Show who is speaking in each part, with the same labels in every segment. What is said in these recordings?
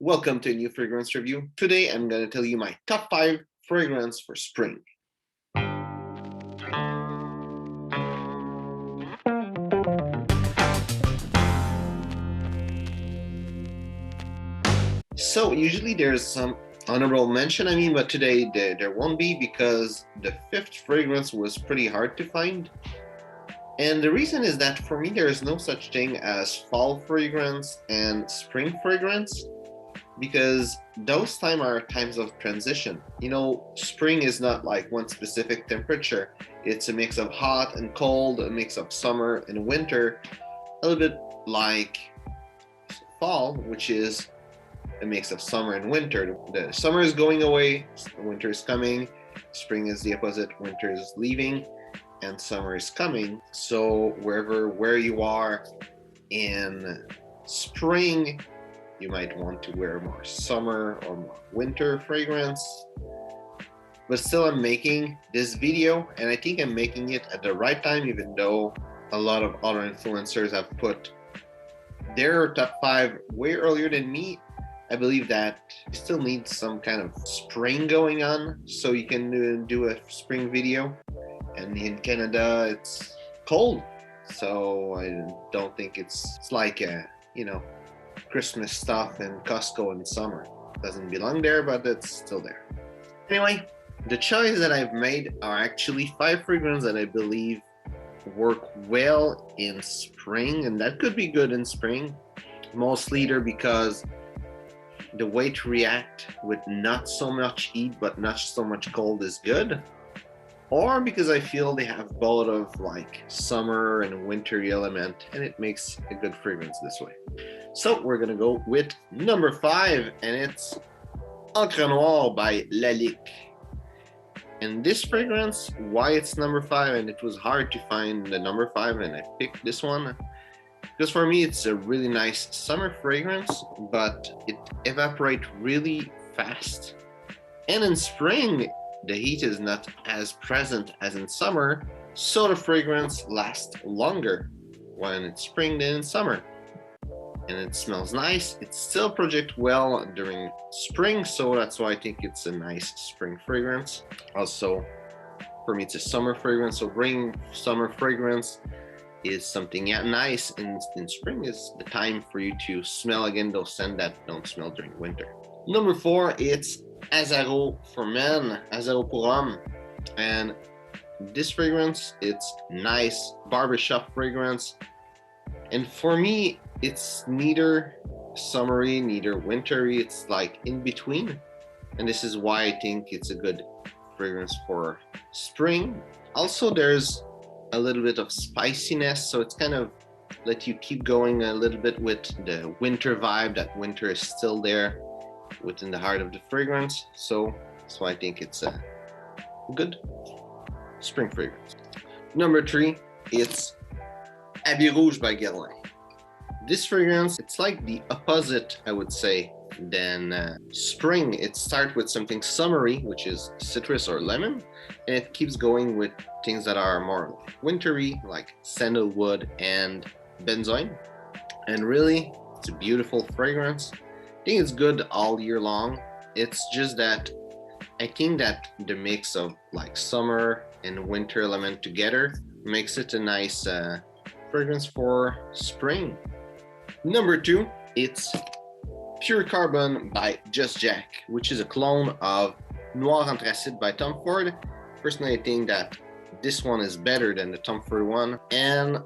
Speaker 1: Welcome to a new fragrance review. Today I'm going to tell you my top 5 fragrance for spring. So usually there's some honorable mention, but today there won't be because the 5th fragrance was pretty hard to find. And the reason is that for me there is no such thing as fall fragrance and spring fragrance, because those are times of transition. Spring is not like one specific temperature. It's a mix of hot and cold, a mix of summer and winter, a little bit like fall, which is a mix of summer and winter. The summer is going away, winter is coming, spring is the opposite, winter is leaving, and summer is coming. So where you are in spring, you might want to wear more summer or more winter fragrance. But still, I'm making this video, and I think I'm making it at the right time, even though a lot of other influencers have put their top 5 way earlier than me. I believe that you still need some kind of spring going on so you can do a spring video. And in Canada, it's cold, so I don't think it's like Christmas stuff in Costco in summer. Doesn't belong there, but it's still there. Anyway, the choice that I've made are actually 5 fragrances that I believe work well in spring, and that could be good in spring. Mostly either because the way to react with not so much heat but not so much cold is good, or because I feel they have both of like summer and wintry element, and it makes a good fragrance this way. So we're gonna go with number 5, and it's Encre Noire by Lalique. And this fragrance, why it's number 5, and it was hard to find the number 5, and I picked this one because for me it's a really nice summer fragrance, but it evaporates really fast. And in spring, the heat is not as present as in summer, so the fragrance lasts longer when it's spring than in summer. And it smells nice. It still projects well during spring, so that's why I think it's a nice spring fragrance. Also, for me, it's a summer fragrance, so bring summer fragrance is something nice, and in spring is the time for you to smell again those scents that don't smell during winter. Number 4, it's Azaro for Men, Azaro pour Homme. And this fragrance, it's nice barbershop fragrance. And for me, it's neither summery, neither wintry. It's like in between. And this is why I think it's a good fragrance for spring. Also, there's a little bit of spiciness, so it's kind of let you keep going a little bit with the winter vibe, that winter is still there within the heart of the fragrance. So I think it's a good spring fragrance. Number 3, it's Habit Rouge by Guerlain. This fragrance, it's like the opposite, I would say, than spring. It starts with something summery, which is citrus or lemon, and it keeps going with things that are more wintry, like sandalwood and benzoin. And really, it's a beautiful fragrance. I think it's good all year long. It's just that I think that the mix of like summer and winter element together makes it a nice fragrance for spring. Number 2, it's Pure Carbon by Just Jack, which is a clone of Noir Anthracite by Tom Ford. Personally, I think that this one is better than the Tom Ford one. And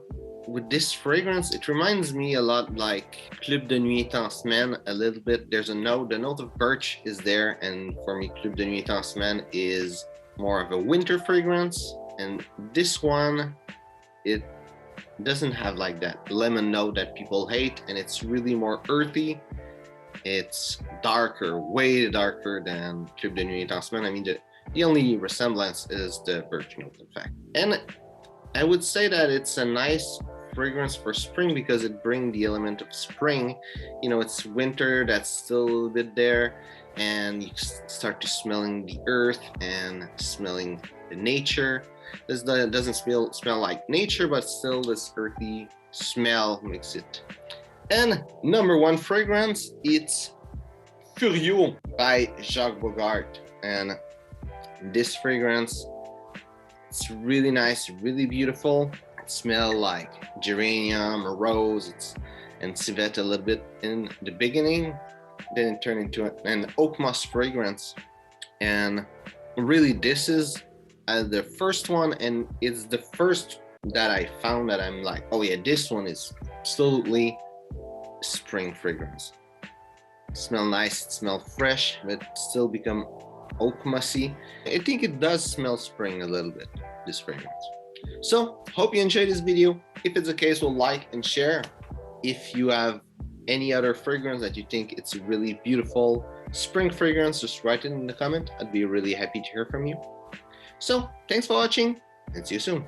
Speaker 1: with this fragrance, it reminds me a lot like Club de Nuit en Semaine a little bit. There's the note of birch is there, and for me, Club de Nuit en Semaine is more of a winter fragrance. And this one, it doesn't have like that lemon note that people hate, and it's really more earthy. It's darker, way darker than Club de Nuit en Semaine. The only resemblance is the birch note, in fact. And I would say that it's a nice fragrance for spring because it brings the element of spring. It's winter that's still a little bit there, and you start to smelling the earth and smelling the nature. This doesn't smell like nature, but still this earthy smell makes it. And number 1 fragrance, it's Furieux by Jacques Bogart. And this fragrance, it's really nice, really beautiful. It smells like geranium or rose, and civet a little bit in the beginning. Then it turned into an oak moss fragrance. And really, this is the first one, and it's the first that I found that I'm like, oh yeah, this one is absolutely spring fragrance. Smell nice, it smell fresh, but still become oak mossy. I think it does smell spring a little bit, this fragrance. So hope you enjoyed this video. If it's the case, we'll like and share. If you have any other fragrance that you think it's a really beautiful spring fragrance, just write it in the comment. I'd be really happy to hear from you. So thanks for watching, and see you soon.